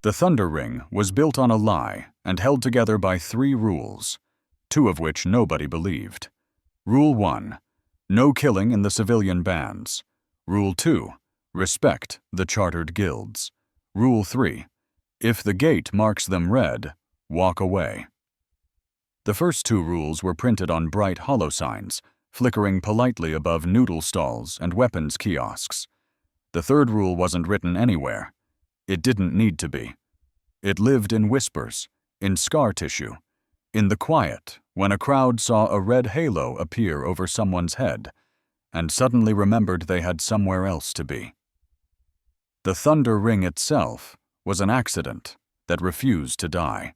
The Thunder Ring was built on a lie and held together by 3 rules, 2 of which nobody believed. Rule 1, no killing in the civilian bands. Rule 2, respect the chartered guilds. Rule 3, if the gate marks them red, walk away. The first 2 rules were printed on bright hollow signs, flickering politely above noodle stalls and weapons kiosks. The 3rd rule wasn't written anywhere. It didn't need to be. It lived in whispers, in scar tissue, in the quiet when a crowd saw a red halo appear over someone's head and suddenly remembered they had somewhere else to be. The Thunder Ring itself was an accident that refused to die.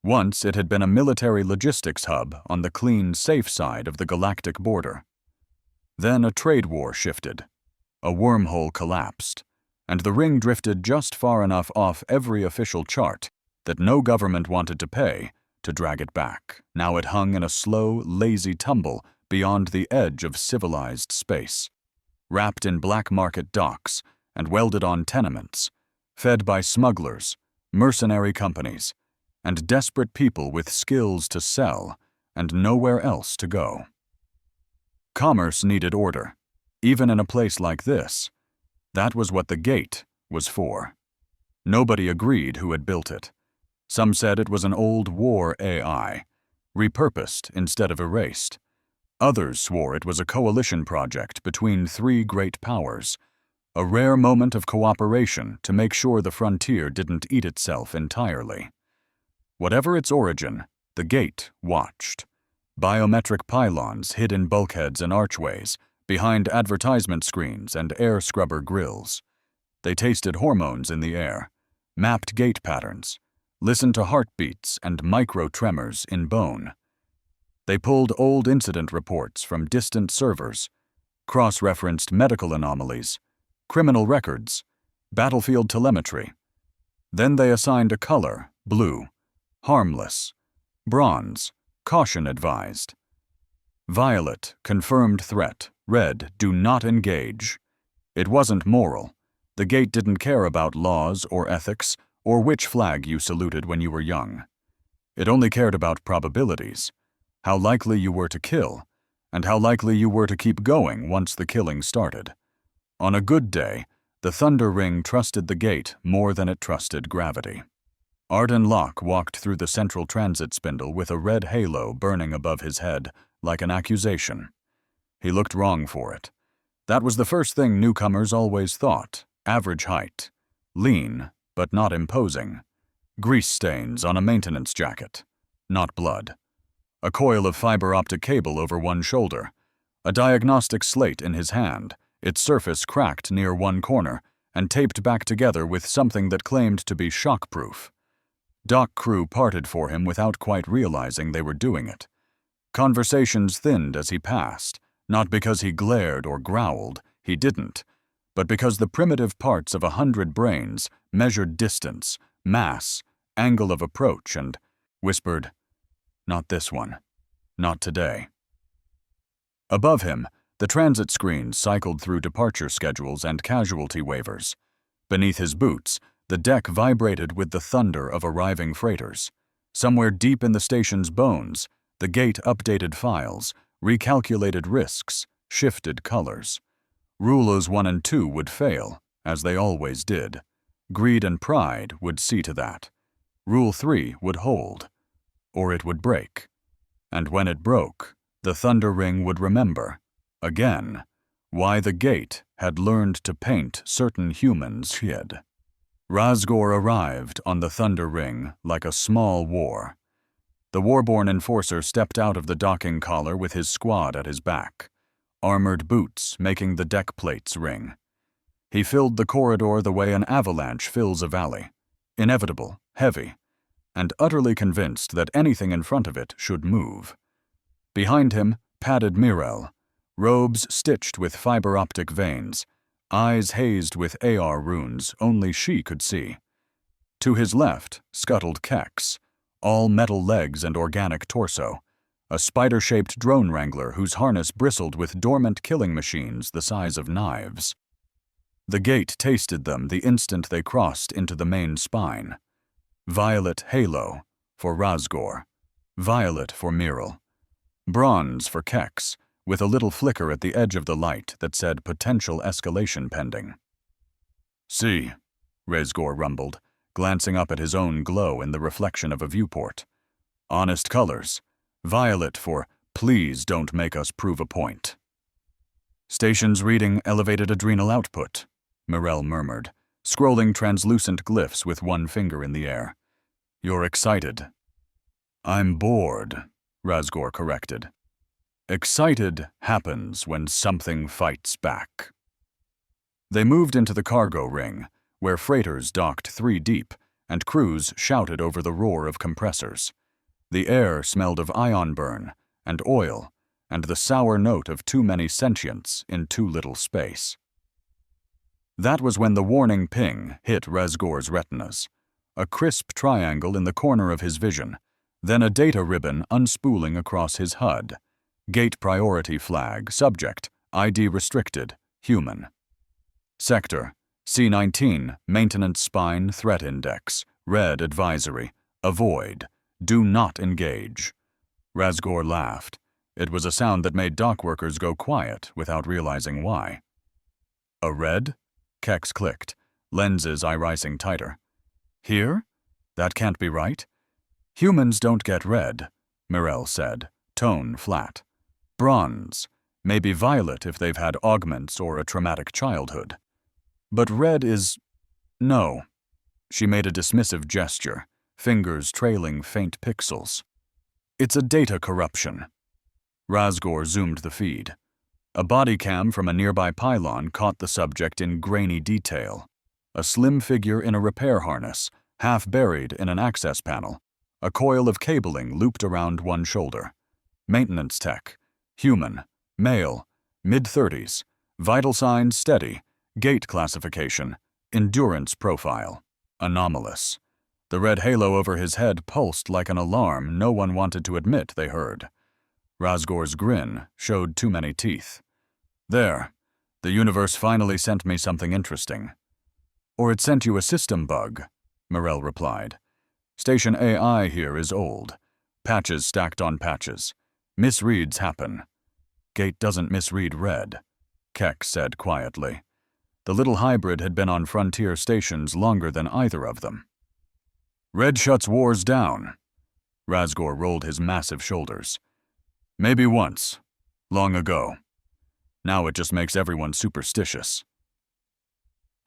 Once it had been a military logistics hub on the clean, safe side of the galactic border. Then a trade war shifted. A wormhole collapsed, and the ring drifted just far enough off every official chart that no government wanted to pay to drag it back. Now it hung in a slow, lazy tumble beyond the edge of civilized space, wrapped in black market docks and welded-on tenements, fed by smugglers, mercenary companies, and desperate people with skills to sell and nowhere else to go. Commerce needed order, even in a place like this. That was what the gate was for. Nobody agreed who had built it. Some said it was an old war AI, repurposed instead of erased. Others swore it was a coalition project between 3 great powers, a rare moment of cooperation to make sure the frontier didn't eat itself entirely. Whatever its origin, the gate watched. Biometric pylons hid in bulkheads and archways, behind advertisement screens and air scrubber grills. They tasted hormones in the air, mapped gate patterns, listened to heartbeats and micro-tremors in bone. They pulled old incident reports from distant servers, cross-referenced medical anomalies, criminal records, battlefield telemetry. Then they assigned a color, blue, harmless, bronze, caution advised. Violet, confirmed threat, red, do not engage. It wasn't moral. The gate didn't care about laws or ethics or which flag you saluted when you were young. It only cared about probabilities, how likely you were to kill, and how likely you were to keep going once the killing started. On a good day, the Thunder Ring trusted the gate more than it trusted gravity. Arden Locke walked through the central transit spindle with a red halo burning above his head, like an accusation. He looked wrong for it. That was the first thing newcomers always thought: average height, lean, but not imposing, grease stains on a maintenance jacket, not blood, a coil of fiber-optic cable over one shoulder, a diagnostic slate in his hand, its surface cracked near one corner and taped back together with something that claimed to be shockproof. Dock crew parted for him without quite realizing they were doing it. Conversations thinned as he passed, not because he glared or growled, he didn't, but because the primitive parts of 100 brains measured distance, mass, angle of approach, and whispered, "Not this one. Not today." Above him, the transit screens cycled through departure schedules and casualty waivers. Beneath his boots, the deck vibrated with the thunder of arriving freighters. Somewhere deep in the station's bones, the gate updated files, recalculated risks, shifted colors. Rules 1 and 2 would fail, as they always did. Greed and pride would see to that. Rule 3 would hold, or it would break. And when it broke, the Thunder Ring would remember, again, why the gate had learned to paint certain humans hid. Razgor arrived on the Thunder Ring like a small war. The Warborn enforcer stepped out of the docking collar with his squad at his back, armored boots making the deck plates ring. He filled the corridor the way an avalanche fills a valley, inevitable, heavy, and utterly convinced that anything in front of it should move. Behind him, padded Mirel, robes stitched with fiber-optic veins, eyes hazed with AR runes only she could see. To his left scuttled Kex, all metal legs and organic torso, a spider-shaped drone wrangler whose harness bristled with dormant killing machines the size of knives. The gate tasted them the instant they crossed into the main spine. Violet halo for Razgor, violet for Mirel, bronze for Kex, with a little flicker at the edge of the light that said potential escalation pending. "See," Razgor rumbled, glancing up at his own glow in the reflection of a viewport. "Honest colors. Violet for please don't make us prove a point." "Station's reading elevated adrenal output," Mirel murmured, scrolling translucent glyphs with one finger in the air. "You're excited." "I'm bored," Razgor corrected. "Excited happens when something fights back." They moved into the cargo ring, where freighters docked 3 deep, and crews shouted over the roar of compressors. The air smelled of ion burn and oil, and the sour note of too many sentients in too little space. That was when the warning ping hit Razgor's retinas. A crisp triangle in the corner of his vision, then a data ribbon unspooling across his HUD. Gate priority flag, subject, ID restricted, human. Sector, C-19, maintenance spine threat index, red advisory, avoid, do not engage. Razgor laughed. It was a sound that made dock workers go quiet without realizing why. "A red?" Kex clicked, lenses irising tighter. "Here? That can't be right." "Humans don't get red," Mirel said, tone flat. "Bronze, maybe violet if they've had augments or a traumatic childhood. But red is... no." She made a dismissive gesture, fingers trailing faint pixels. "It's a data corruption." Razgor zoomed the feed. A body cam from a nearby pylon caught the subject in grainy detail. A slim figure in a repair harness, half buried in an access panel, a coil of cabling looped around one shoulder. Maintenance tech, human, male, mid-30s, vital signs steady, gate classification, endurance profile, anomalous. The red halo over his head pulsed like an alarm no one wanted to admit they heard. Razgor's grin showed too many teeth. "There, the universe finally sent me something interesting." "Or it sent you a system bug," Mirel replied. "Station AI here is old. Patches stacked on patches. Misreads happen." "Gate doesn't misread red," Kex said quietly. The little hybrid had been on frontier stations longer than either of them. "Red shuts wars down." Razgor rolled his massive shoulders. "Maybe once. Long ago. Now it just makes everyone superstitious."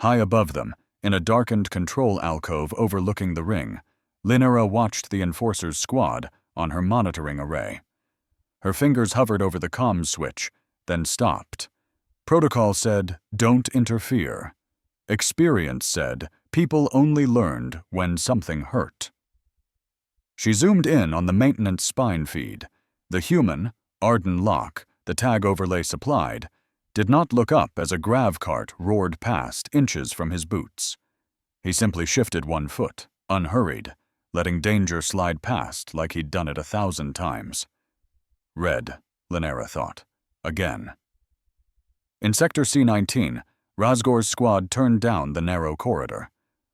High above them, in a darkened control alcove overlooking the ring, Linera watched the Enforcer's squad on her monitoring array. Her fingers hovered over the comms switch, then stopped. Protocol said, "Don't interfere." Experience said, "People only learned when something hurt." She zoomed in on the maintenance spine feed. The human, Arden Locke, the tag overlay supplied, did not look up as a grav cart roared past inches from his boots. He simply shifted one foot, unhurried, letting danger slide past like he'd done it 1,000 times. Red, Linera thought. Again. In Sector C-19, Razgor's squad turned down the narrow corridor.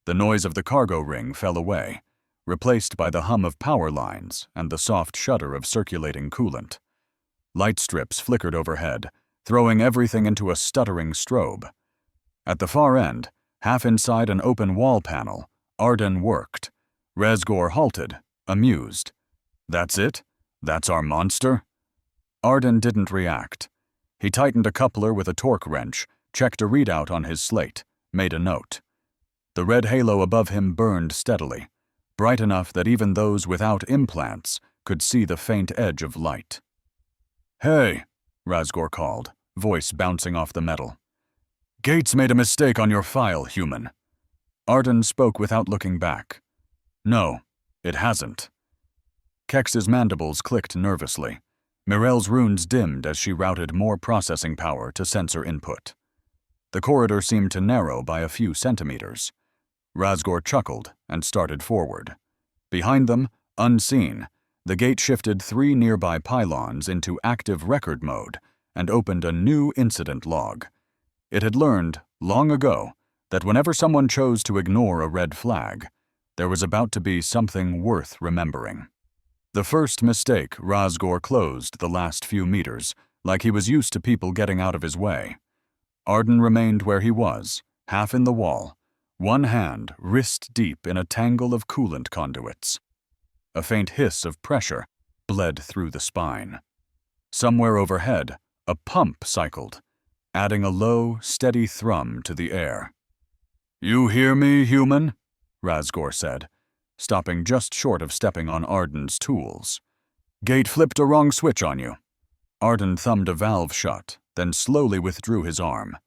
The noise of the cargo ring fell away, replaced by the hum of power lines and the soft shudder of circulating coolant. Light strips flickered overhead, throwing everything into a stuttering strobe. At the far end, half inside an open wall panel, Arden worked. Razgor halted, amused. "That's it? That's our monster?" Arden didn't react. He tightened a coupler with a torque wrench, checked a readout on his slate, made a note. The red halo above him burned steadily, bright enough that even those without implants could see the faint edge of light. "Hey," Razgor called, voice bouncing off the metal. "Gates made a mistake on your file, human." Arden spoke without looking back. "No, it hasn't." Kex's mandibles clicked nervously. Mirel's runes dimmed as she routed more processing power to sensor input. The corridor seemed to narrow by a few centimeters. Razgor chuckled and started forward. Behind them, unseen, the gate shifted 3 nearby pylons into active record mode and opened a new incident log. It had learned, long ago, that whenever someone chose to ignore a red flag, there was about to be something worth remembering. The first mistake, Razgor closed the last few meters, like he was used to people getting out of his way. Arden remained where he was, half in the wall, one hand wrist-deep in a tangle of coolant conduits. A faint hiss of pressure bled through the spine. Somewhere overhead, a pump cycled, adding a low, steady thrum to the air. "You hear me, human?" Razgor said, stopping just short of stepping on Arden's tools. "Gate flipped a wrong switch on you." Arden thumbed a valve shut, then slowly withdrew his arm.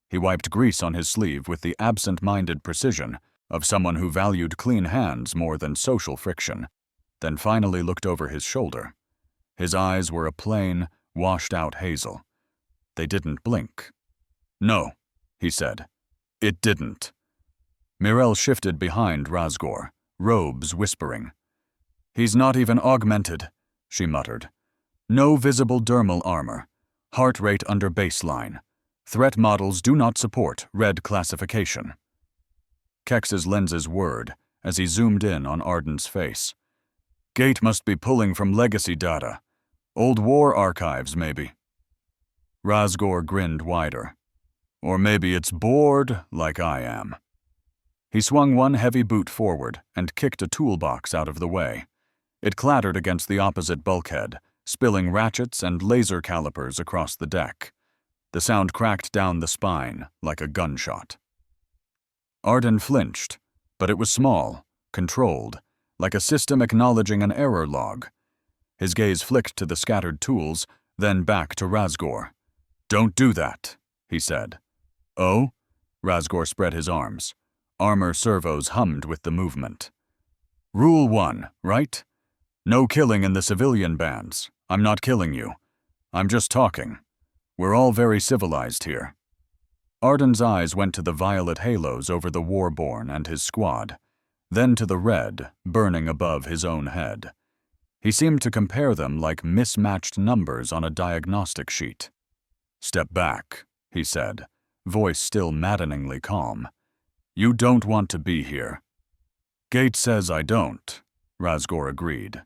He wiped grease on his sleeve with the absent-minded precision of someone who valued clean hands more than social friction, then finally looked over his shoulder. His eyes were a plain, washed-out hazel. They didn't blink. "No," he said. "It didn't." Mirel shifted behind Razgor, robes whispering. "He's not even augmented," she muttered. "No visible dermal armor. Heart rate under baseline. Threat models do not support red classification." Kex's lenses whirred as he zoomed in on Arden's face. "Gate must be pulling from legacy data. Old war archives, maybe." Razgor grinned wider. "Or maybe it's bored like I am." He swung one heavy boot forward and kicked a toolbox out of the way. It clattered against the opposite bulkhead, spilling ratchets and laser calipers across the deck. The sound cracked down the spine like a gunshot. Arden flinched, but it was small, controlled, like a system acknowledging an error log. His gaze flicked to the scattered tools, then back to Razgor. "Don't do that," he said. "Oh?" Razgor spread his arms. Armor servos hummed with the movement. "Rule 1, right? No killing in the civilian bands. I'm not killing you. I'm just talking. We're all very civilized here." Arden's eyes went to the violet halos over the Warborn and his squad, then to the red, burning above his own head. He seemed to compare them like mismatched numbers on a diagnostic sheet. "Step back," he said, voice still maddeningly calm. "You don't want to be here." "Gate says I don't," Razgor agreed.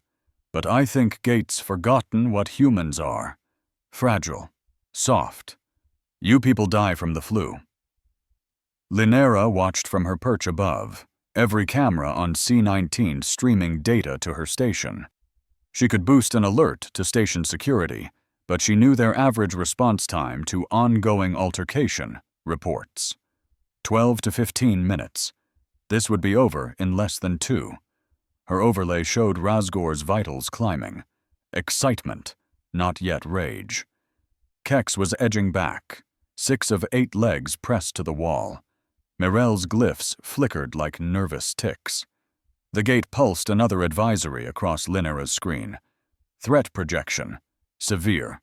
"But I think Gate's forgotten what humans are. Fragile. Soft. You people die from the flu." Linera watched from her perch above, every camera on C-19 streaming data to her station. She could boost an alert to station security, but she knew their average response time to ongoing altercation reports. 12 to 15 minutes. This would be over in less than 2. Her overlay showed Razgor's vitals climbing. Excitement, not yet rage. Kex was edging back, 6 of 8 legs pressed to the wall. Mirel's glyphs flickered like nervous ticks. The gate pulsed another advisory across Linera's screen. Threat projection. Severe.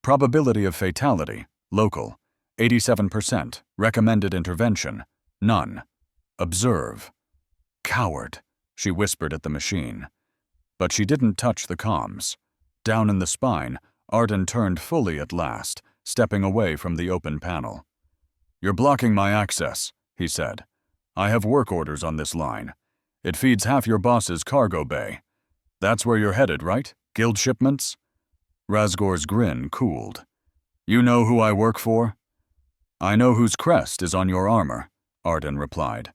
Probability of fatality. Local. 87%. Recommended intervention. None. Observe. "Coward," she whispered at the machine. But she didn't touch the comms. Down in the spine, Arden turned fully at last, stepping away from the open panel. "You're blocking my access," he said. "I have work orders on this line. It feeds half your boss's cargo bay. That's where you're headed, right? Guild shipments?" Razgor's grin cooled. "You know who I work for?" "I know whose crest is on your armor," Arden replied.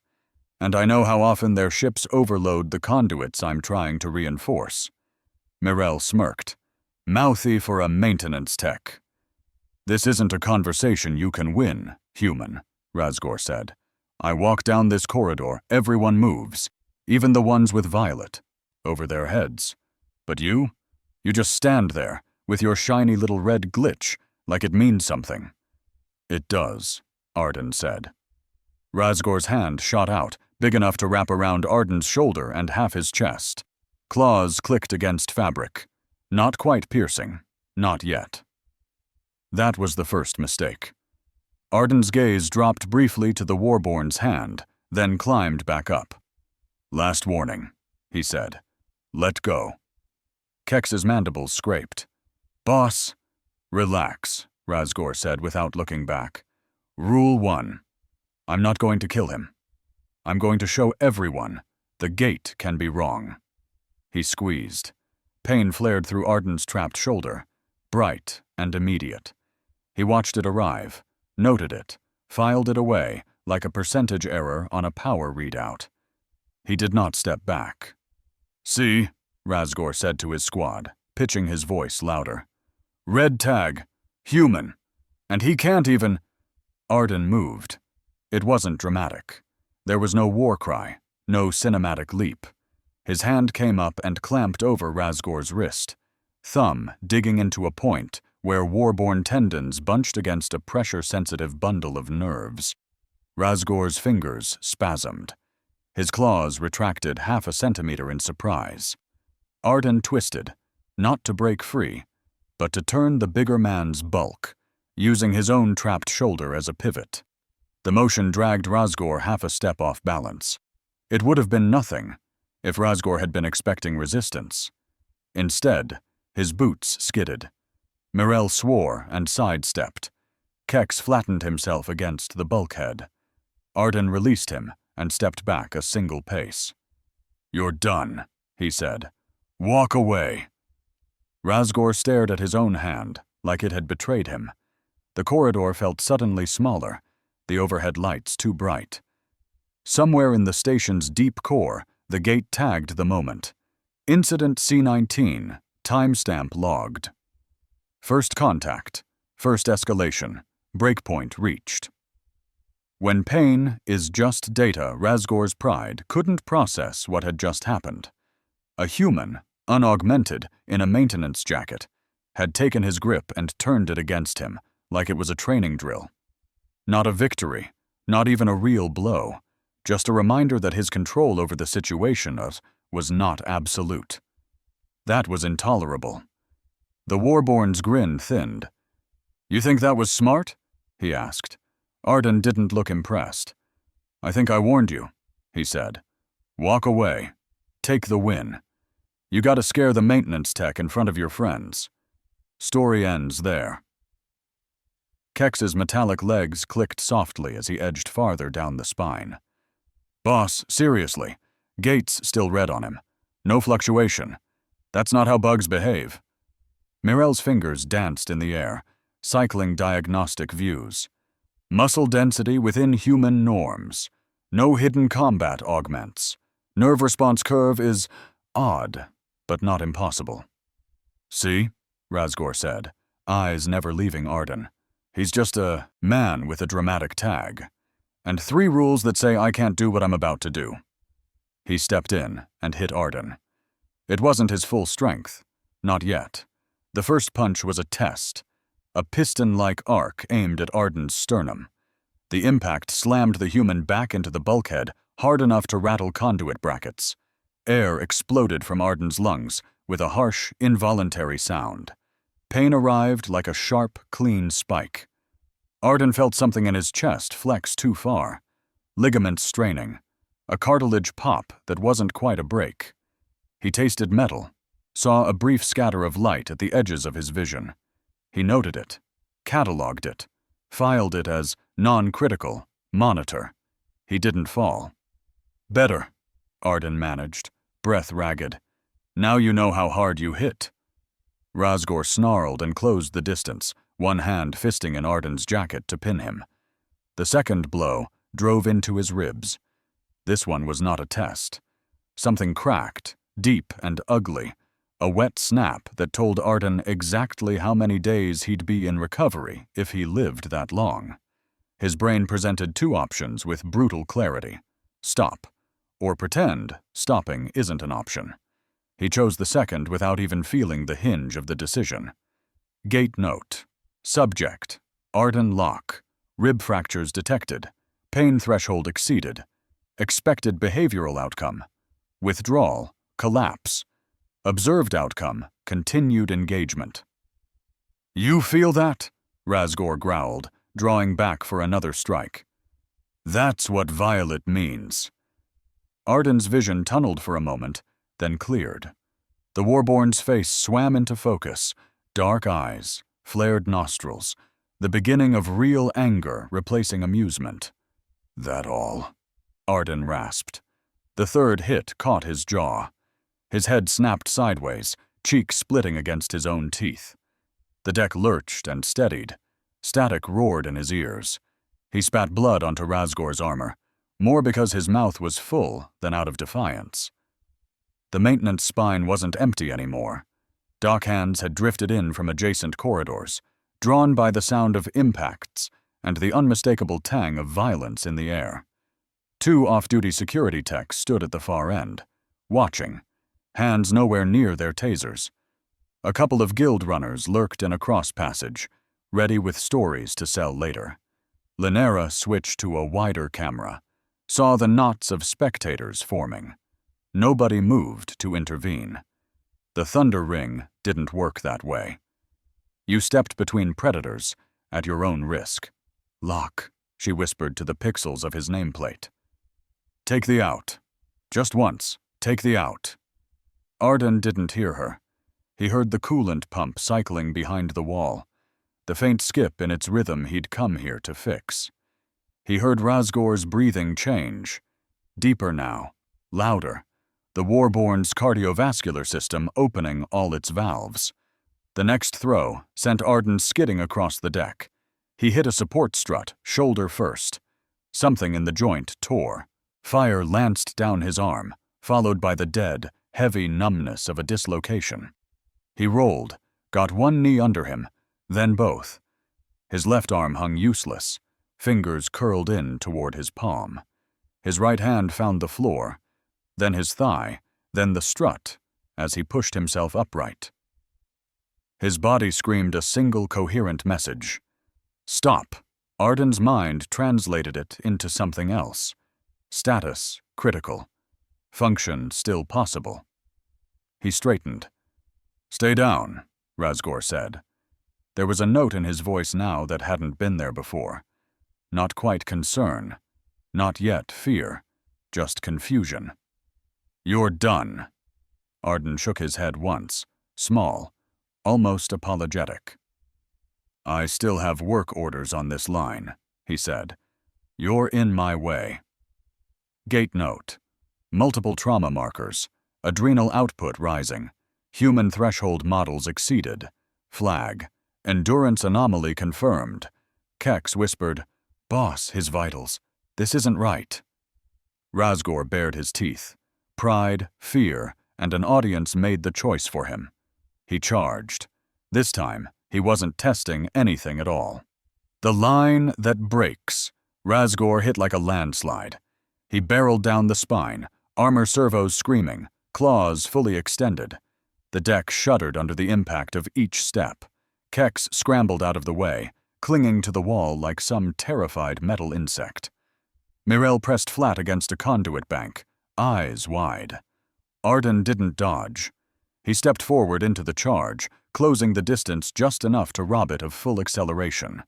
"And I know how often their ships overload the conduits I'm trying to reinforce." Mirel smirked. "Mouthy for a maintenance tech." "This isn't a conversation you can win, human," Razgor said. "I walk down this corridor, everyone moves, even the ones with violet, over their heads. But you just stand there, with your shiny little red glitch, like it means something." "It does," Arden said. Razgor's hand shot out, big enough to wrap around Arden's shoulder and half his chest. Claws clicked against fabric. Not quite piercing. Not yet. That was the first mistake. Arden's gaze dropped briefly to the Warborn's hand, then climbed back up. "Last warning," he said. "Let go." Kex's mandibles scraped. "Boss." "Relax," Razgor said without looking back. Rule 1. I'm not going to kill him. I'm going to show everyone the gate can be wrong. He squeezed. Pain flared through Arden's trapped shoulder, bright and immediate. He watched it arrive, noted it, filed it away like a percentage error on a power readout. He did not step back. See, Razgor said to his squad, pitching his voice louder. Red tag, human, and he can't even… Arden moved. It wasn't dramatic. There was no war cry, no cinematic leap. His hand came up and clamped over Razgor's wrist, thumb digging into a point where war-born tendons bunched against a pressure-sensitive bundle of nerves. Razgor's fingers spasmed. His claws retracted half a centimeter in surprise. Arden twisted, not to break free, but to turn the bigger man's bulk, using his own trapped shoulder as a pivot. The motion dragged Razgor half a step off balance. It would have been nothing if Razgor had been expecting resistance. Instead, his boots skidded. Mirel swore and sidestepped. Kex flattened himself against the bulkhead. Arden released him and stepped back a single pace. You're done, he said. Walk away. Razgor stared at his own hand, like it had betrayed him. The corridor felt suddenly smaller, the overhead lights too bright. Somewhere in the station's deep core, the gate tagged the moment. Incident C-19, timestamp logged. First contact, first escalation, breakpoint reached. When pain is just data, Razgor's pride couldn't process what had just happened. A human, unaugmented, in a maintenance jacket, had taken his grip and turned it against him, like it was a training drill. Not a victory, not even a real blow, just a reminder that his control over the situation was not absolute. That was intolerable. The Warborn's grin thinned. You think that was smart? He asked. Arden didn't look impressed. I think I warned you, he said. Walk away. Take the win. You gotta scare the maintenance tech in front of your friends. Story ends there. Kex's metallic legs clicked softly as he edged farther down the spine. Boss, seriously. Gates still red on him. No fluctuation. That's not how bugs behave. Mirel's fingers danced in the air, cycling diagnostic views. Muscle density within human norms. No hidden combat augments. Nerve response curve is odd, but not impossible. See? Razgor said, eyes never leaving Arden. He's just a man with a dramatic tag. And 3 rules that say I can't do what I'm about to do. He stepped in and hit Arden. It wasn't his full strength. Not yet. The first punch was a test. A piston-like arc aimed at Arden's sternum. The impact slammed the human back into the bulkhead hard enough to rattle conduit brackets. Air exploded from Arden's lungs with a harsh, involuntary sound. Pain arrived like a sharp, clean spike. Arden felt something in his chest flex too far. Ligaments straining. A cartilage pop that wasn't quite a break. He tasted metal, saw a brief scatter of light at the edges of his vision. He noted it, cataloged it, filed it as non-critical, monitor. He didn't fall. Better, Arden managed, breath ragged. Now you know how hard you hit. Razgor snarled and closed the distance, one hand fisting in Arden's jacket to pin him. The second blow drove into his ribs. This one was not a test. Something cracked, deep and ugly, a wet snap that told Arden exactly how many days he'd be in recovery if he lived that long. His brain presented 2 options with brutal clarity. Stop, or pretend stopping isn't an option. He chose the second without even feeling the hinge of the decision. Gate note. Subject. Arden lock. Rib fractures detected. Pain threshold exceeded. Expected behavioral outcome. Withdrawal. Collapse. Observed outcome. Continued engagement. You feel that? Razgor growled, drawing back for another strike. That's what violet means. Arden's vision tunneled for a moment, then cleared. The Warborn's face swam into focus, dark eyes, flared nostrils, The beginning of real anger replacing amusement. That all? Arden rasped. The third hit caught his jaw. His head snapped sideways, cheek splitting against his own teeth. The deck lurched and steadied. Static roared in his ears. He spat blood onto Razgor's armor, more because his mouth was full than out of defiance. The maintenance spine wasn't empty anymore. Dock hands had drifted in from adjacent corridors, drawn by the sound of impacts and the unmistakable tang of violence in the air. 2 off-duty security techs stood at the far end, watching, hands nowhere near their tasers. A couple of guild runners lurked in a cross passage, ready with stories to sell later. Linera switched to a wider camera, saw the knots of spectators forming. Nobody moved to intervene. The Thunder Ring didn't work that way. You stepped between predators at your own risk. Lock, she whispered to the pixels of his nameplate. Take the out. Just once, take the out. Arden didn't hear her. He heard the coolant pump cycling behind the wall, the faint skip in its rhythm he'd come here to fix. He heard Razgor's breathing change. Deeper now, louder, the Warborn's cardiovascular system opening all its valves. The next throw sent Arden skidding across the deck. He hit a support strut, shoulder first. Something in the joint tore. Fire lanced down his arm, followed by the dead, heavy numbness of a dislocation. He rolled, got one knee under him, then both. His left arm hung useless, fingers curled in toward his palm. His right hand found the floor, then his thigh, then the strut, as he pushed himself upright. His body screamed a single coherent message. Stop. Arden's mind translated it into something else. Status critical. Function still possible. He straightened. Stay down, Razgor said. There was a note in his voice now that hadn't been there before. Not quite concern. Not yet fear. Just confusion. You're done. Arden shook his head once, small, almost apologetic. I still have work orders on this line, he said. You're in my way. Gate note. Multiple trauma markers. Adrenal output rising. Human threshold models exceeded. Flag. Endurance anomaly confirmed. Kex whispered, Boss, his vitals. This isn't right. Razgor bared his teeth. Pride, fear, and an audience made the choice for him. He charged. This time, he wasn't testing anything at all. The line that breaks. Razgor hit like a landslide. He barreled down the spine, armor servos screaming, claws fully extended. The deck shuddered under the impact of each step. Kex scrambled out of the way, clinging to the wall like some terrified metal insect. Mirel pressed flat against a conduit bank, eyes wide. Arden didn't dodge. He stepped forward into the charge, closing the distance just enough to rob it of full acceleration.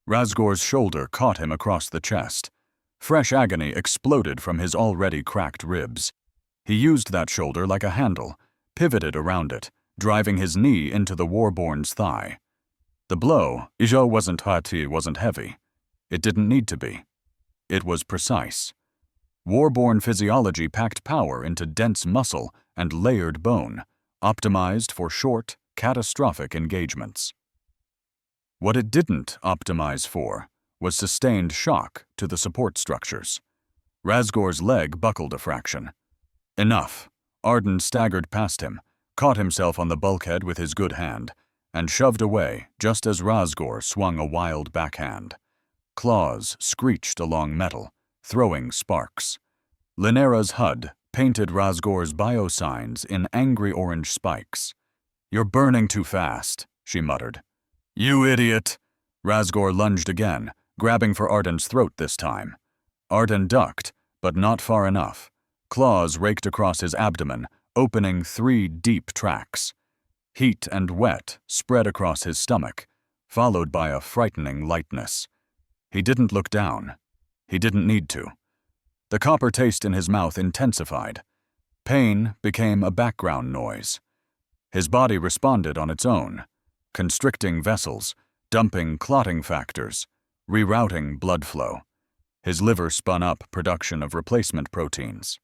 Razgor's shoulder caught him across the chest. Fresh agony exploded from his already cracked ribs. He used that shoulder like a handle, pivoted around it, driving his knee into the Warborn's thigh. The blow, Ijo wasn't heavy. It didn't need to be. It was precise. Warborn physiology packed power into dense muscle and layered bone, optimized for short, catastrophic engagements. What it didn't optimize for was sustained shock to the support structures. Razgor's leg buckled a fraction. Enough. Arden staggered past him, caught himself on the bulkhead with his good hand, and shoved away just as Razgor swung a wild backhand. Claws screeched along metal, throwing sparks. Linera's HUD painted Razgor's biosigns in angry orange spikes. You're burning too fast, she muttered. You idiot! Razgor lunged again, grabbing for Arden's throat this time. Arden ducked, but not far enough. Claws raked across his abdomen, opening 3 deep tracks. Heat and wet spread across his stomach, followed by a frightening lightness. He didn't look down. He didn't need to. The copper taste in his mouth intensified. Pain became a background noise. His body responded on its own. Constricting vessels, dumping clotting factors, rerouting blood flow. His liver spun up production of replacement proteins.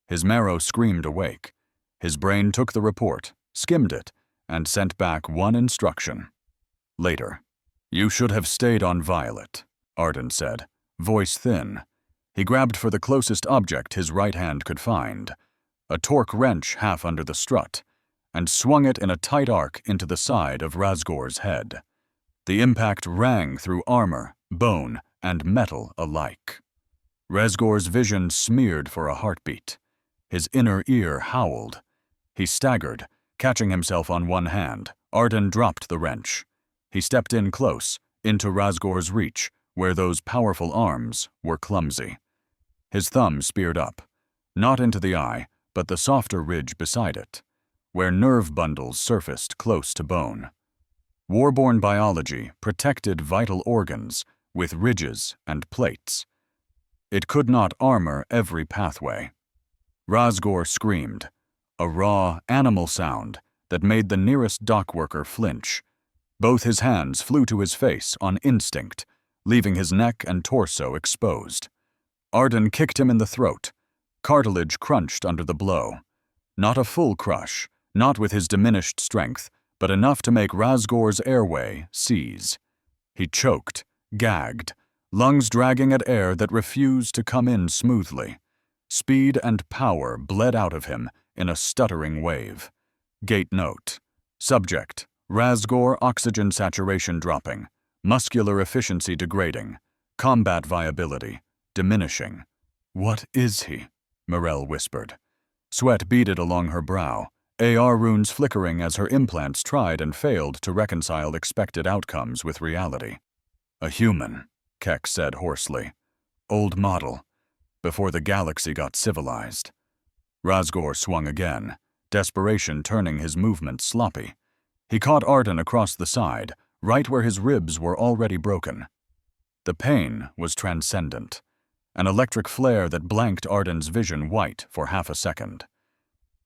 His marrow screamed awake. His brain took the report, skimmed it, and sent back one instruction. Later. "You should have stayed on Violet," Arden said, voice thin. He grabbed for the closest object his right hand could find, a torque wrench half under the strut, and swung it in a tight arc into the side of Razgor's head. The impact rang through armor, bone, and metal alike. Razgor's vision smeared for a heartbeat. His inner ear howled. He staggered, catching himself on one hand. Arden dropped the wrench. He stepped in close, into Razgor's reach, where those powerful arms were clumsy. His thumb speared up, not into the eye, but the softer ridge beside it, where nerve bundles surfaced close to bone. Warborn biology protected vital organs with ridges and plates. It could not armor every pathway. Razgor screamed, a raw, animal sound that made the nearest dockworker flinch. Both his hands flew to his face on instinct, leaving his neck and torso exposed. Arden kicked him in the throat. Cartilage crunched under the blow. Not a full crush, not with his diminished strength, but enough to make Razgor's airway seize. He choked, gagged, lungs dragging at air that refused to come in smoothly. Speed and power bled out of him in a stuttering wave. Gate note. Subject: Razgor oxygen saturation dropping, muscular efficiency degrading, combat viability diminishing. "What is he?" Morel whispered. Sweat beaded along her brow, AR runes flickering as her implants tried and failed to reconcile expected outcomes with reality. "A human," Keck said hoarsely. "Old model, before the galaxy got civilized." Razgor swung again, desperation turning his movements sloppy. He caught Arden across the side, right where his ribs were already broken. The pain was transcendent, an electric flare that blanked Arden's vision white for half a second.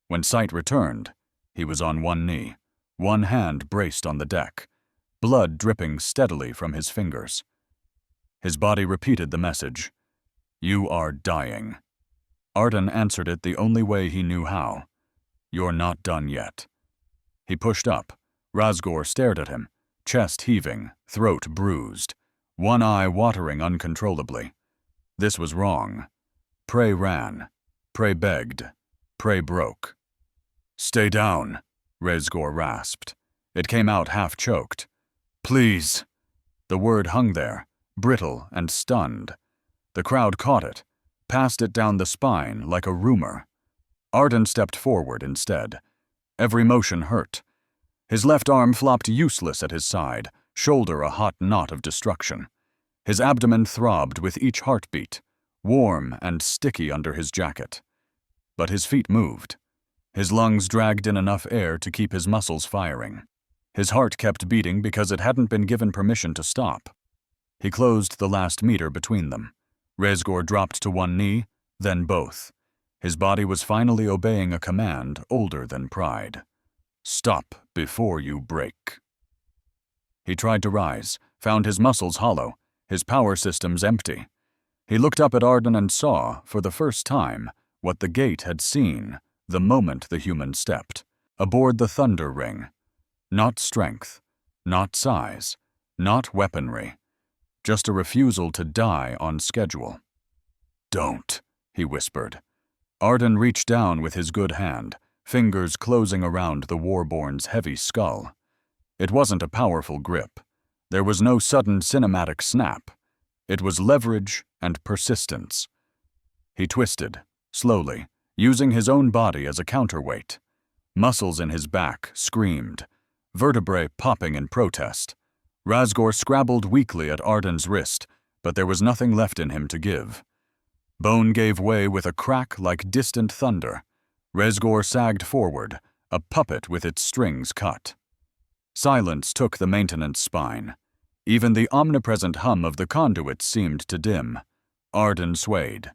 When sight returned, he was on one knee, one hand braced on the deck, blood dripping steadily from his fingers. His body repeated the message, "You are dying." Arden answered it the only way he knew how. "You're not done yet." He pushed up. Razgor stared at him, chest heaving, throat bruised, one eye watering uncontrollably. This was wrong. Prey ran. Prey begged. Prey broke. "Stay down," Razgor rasped. It came out half-choked. "Please." The word hung there, brittle and stunned. The crowd caught it, passed it down the spine like a rumor. Arden stepped forward instead. Every motion hurt. His left arm flopped useless at his side, shoulder a hot knot of destruction. His abdomen throbbed with each heartbeat, warm and sticky under his jacket. But his feet moved. His lungs dragged in enough air to keep his muscles firing. His heart kept beating because it hadn't been given permission to stop. He closed the last meter between them. Razgor dropped to one knee, then both. His body was finally obeying a command older than pride. "Stop before you break." He tried to rise, found his muscles hollow, his power systems empty. He looked up at Arden and saw, for the first time, what the gate had seen the moment the human stepped, aboard the Thunder Ring. Not strength, not size, not weaponry, just a refusal to die on schedule. "Don't," he whispered. Arden reached down with his good hand, fingers closing around the Warborn's heavy skull. It wasn't a powerful grip. There was no sudden cinematic snap. It was leverage and persistence. He twisted, slowly, using his own body as a counterweight. Muscles in his back screamed, vertebrae popping in protest. Razgor scrabbled weakly at Arden's wrist, but there was nothing left in him to give. Bone gave way with a crack like distant thunder. Razgor sagged forward, a puppet with its strings cut. Silence took the maintenance spine. Even the omnipresent hum of the conduits seemed to dim. Arden swayed.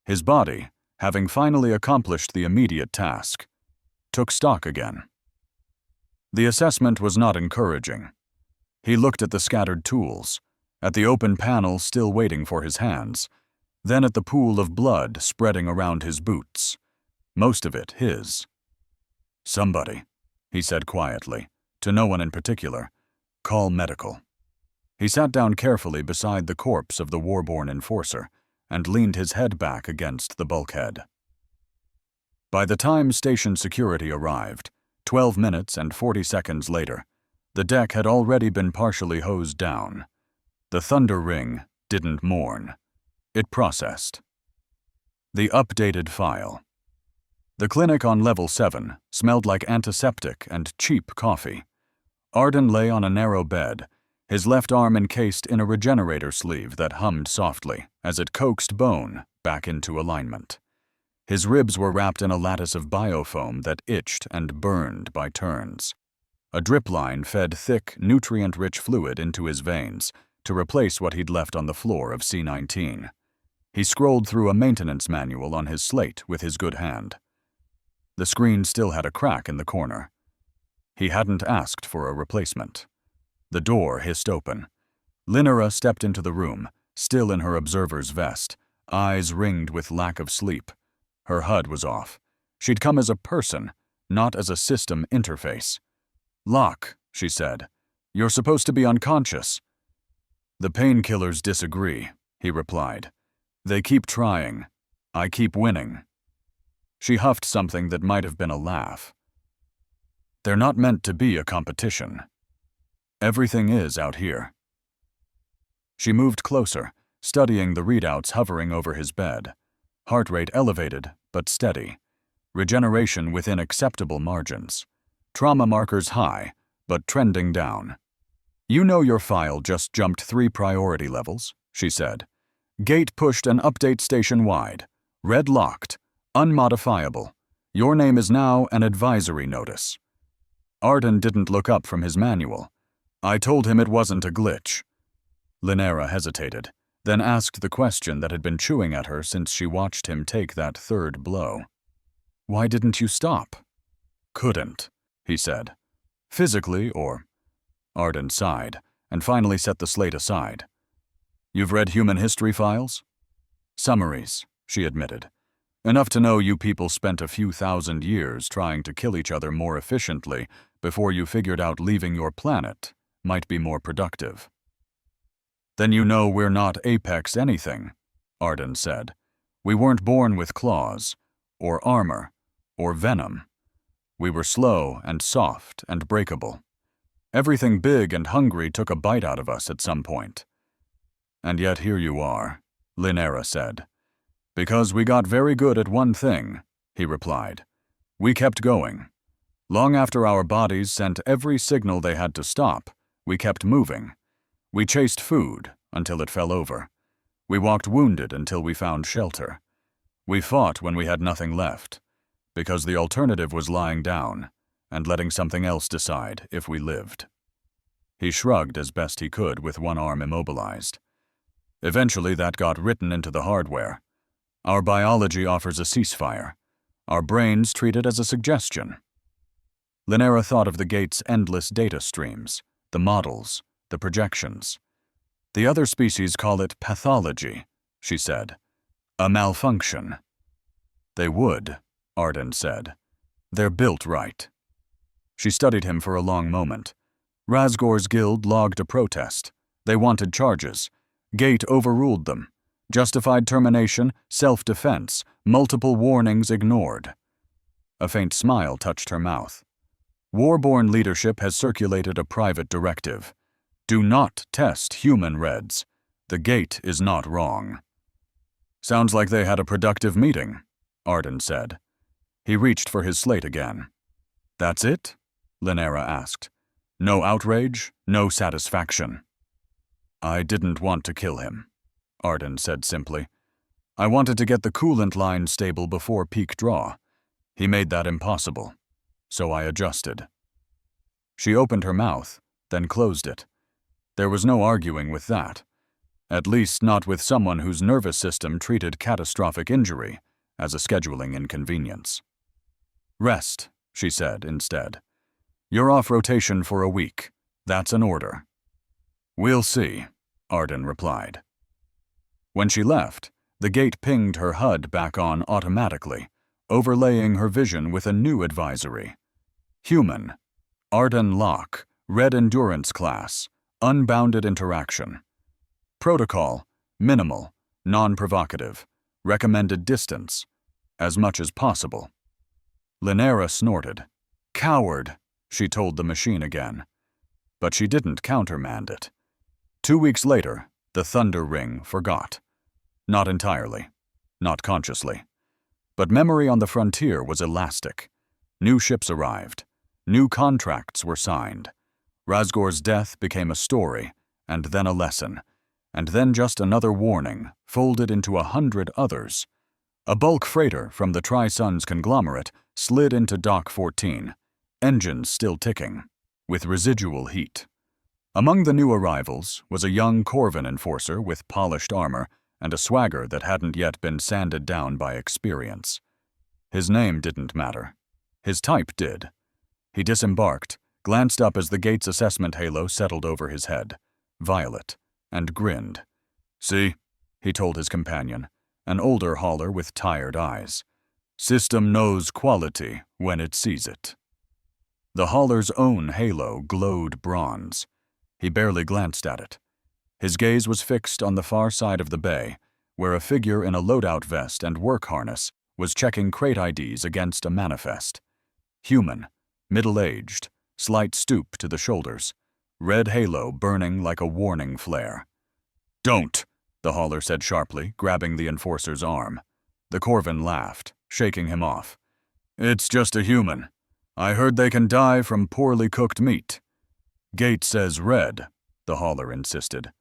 His body, having finally accomplished the immediate task, took stock again. The assessment was not encouraging. He looked at the scattered tools, at the open panel still waiting for his hands, then at the pool of blood spreading around his boots, most of it his. "Somebody," he said quietly, to no one in particular, "call medical." He sat down carefully beside the corpse of the war-born enforcer and leaned his head back against the bulkhead. By the time station security arrived, 12 minutes and 40 seconds later, the deck had already been partially hosed down. The thunder ring didn't mourn. It processed. The updated file. The clinic on level 7 smelled like antiseptic and cheap coffee. Arden lay on a narrow bed, his left arm encased in a regenerator sleeve that hummed softly as it coaxed bone back into alignment. His ribs were wrapped in a lattice of biofoam that itched and burned by turns. A drip line fed thick, nutrient-rich fluid into his veins to replace what he'd left on the floor of C-19. He scrolled through a maintenance manual on his slate with his good hand. The screen still had a crack in the corner. He hadn't asked for a replacement. The door hissed open. Linera stepped into the room, still in her observer's vest, eyes ringed with lack of sleep. Her HUD was off. She'd come as a person, not as a system interface. "Locke," she said, "you're supposed to be unconscious." "The painkillers disagree," he replied. "They keep trying. I keep winning." She huffed something that might have been a laugh. "They're not meant to be a competition. Everything is out here." She moved closer, studying the readouts hovering over his bed. Heart rate elevated, but steady. Regeneration within acceptable margins. Trauma markers high, but trending down. "You know your file just jumped 3 priority levels," she said. "Gate pushed an update station-wide. Red locked. Unmodifiable. Your name is now an advisory notice." Arden didn't look up from his manual. "I told him it wasn't a glitch." Linera hesitated, then asked the question that had been chewing at her since she watched him take that third blow. "Why didn't you stop?" "Couldn't," he said. "Physically or—" Arden sighed, and finally set the slate aside. "You've read human history files?" "Summaries," she admitted. "Enough to know you people spent a few thousand years trying to kill each other more efficiently before you figured out leaving your planet might be more productive." "Then you know we're not Apex anything," Arden said. "We weren't born with claws, or armor, or venom. We were slow and soft and breakable. Everything big and hungry took a bite out of us at some point." "And yet here you are," Linera said. "Because we got very good at one thing," he replied. "We kept going. Long after our bodies sent every signal they had to stop, we kept moving. We chased food until it fell over. We walked wounded until we found shelter. We fought when we had nothing left, because the alternative was lying down and letting something else decide if we lived." He shrugged as best he could with one arm immobilized. "Eventually that got written into the hardware. Our biology offers a ceasefire. Our brains treat it as a suggestion." Linera thought of the gate's endless data streams, the models, the projections. "The other species call it pathology," she said. "A malfunction." "They would," Arden said. "They're built right." She studied him for a long moment. Razgor's guild logged a protest. They wanted charges. Gate overruled them. Justified termination, self-defense, multiple warnings ignored. A faint smile touched her mouth. "Warborn leadership has circulated a private directive. Do not test human Reds. The Gate is not wrong." "Sounds like they had a productive meeting," Arden said. He reached for his slate again. "That's it?" Linera asked. "No outrage, no satisfaction." "I didn't want to kill him," Arden said simply. "I wanted to get the coolant line stable before peak draw. He made that impossible, so I adjusted." She opened her mouth, then closed it. There was no arguing with that, at least not with someone whose nervous system treated catastrophic injury as a scheduling inconvenience. "Rest," she said instead. "You're off rotation for a week. That's an order." We'll see, Arden replied. When she left, the gate pinged her HUD back on automatically, overlaying her vision with a new advisory. Human. Arden Locke, Red Endurance Class, Unbounded Interaction. Protocol, minimal, non-provocative, recommended distance, as much as possible. Linera snorted. Coward, she told the machine again. But she didn't countermand it. 2 weeks later, the Thunder Ring forgot. Not entirely, not consciously. But memory on the frontier was elastic. New ships arrived. New contracts were signed. Razgor's death became a story, and then a lesson, and then just another warning, folded into 100 others. A bulk freighter from the Tri-Suns conglomerate slid into Dock 14, engines still ticking, with residual heat. Among the new arrivals was a young Corvin enforcer with polished armor and a swagger that hadn't yet been sanded down by experience. His name didn't matter. His type did. He disembarked, glanced up as the gate's assessment halo settled over his head, violet, and grinned. See, he told his companion, an older hauler with tired eyes. System knows quality when it sees it. The hauler's own halo glowed bronze. He barely glanced at it. His gaze was fixed on the far side of the bay, where a figure in a loadout vest and work harness was checking crate IDs against a manifest. Human, middle-aged, slight stoop to the shoulders, red halo burning like a warning flare. Don't, the hauler said sharply, grabbing the enforcer's arm. The Corvin laughed, shaking him off. It's just a human. I heard they can die from poorly cooked meat. Gate says red, the hauler insisted.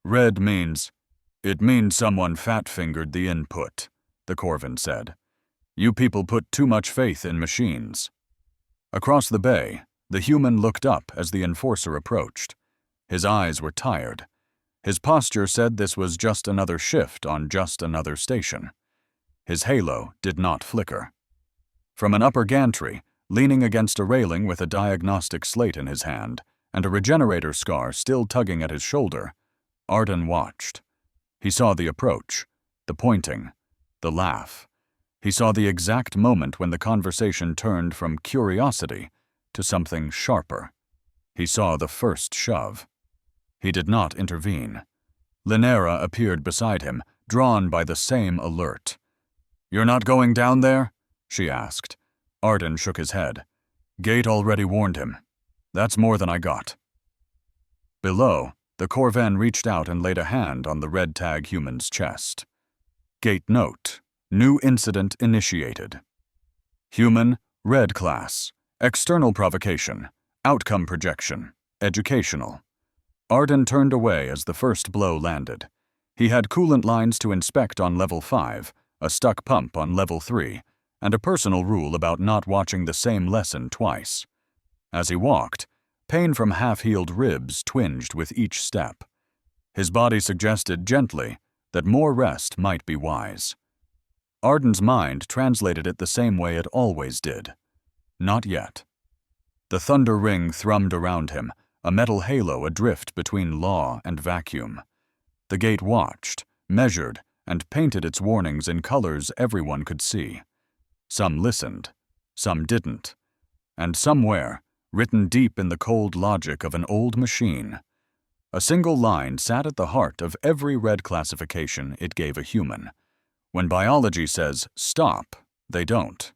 Red means... It means someone fat-fingered the input, the Corvin said. You people put too much faith in machines. Across the bay, the human looked up as the enforcer approached. His eyes were tired. His posture said this was just another shift on just another station. His halo did not flicker. From an upper gantry, leaning against a railing with a diagnostic slate in his hand and a regenerator scar still tugging at his shoulder, Arden watched. He saw the approach, the pointing, the laugh. He saw the exact moment when the conversation turned from curiosity to something sharper. He saw the first shove. He did not intervene. Linera appeared beside him, drawn by the same alert. "You're not going down there?" she asked. Arden shook his head. Gate already warned him. That's more than I got. Below, the Corvin reached out and laid a hand on the red tag human's chest. Gate note. New incident initiated. Human, red class. External provocation. Outcome projection. Educational. Arden turned away as the first blow landed. He had coolant lines to inspect on level 5, a stuck pump on level 3, and a personal rule about not watching the same lesson twice. As he walked, pain from half-healed ribs twinged with each step. His body suggested gently that more rest might be wise. Arden's mind translated it the same way it always did. Not yet. The thunder ring thrummed around him, a metal halo adrift between law and vacuum. The gate watched, measured, and painted its warnings in colors everyone could see. Some listened, some didn't. And somewhere, written deep in the cold logic of an old machine, a single line sat at the heart of every red classification it gave a human. When biology says stop, they don't.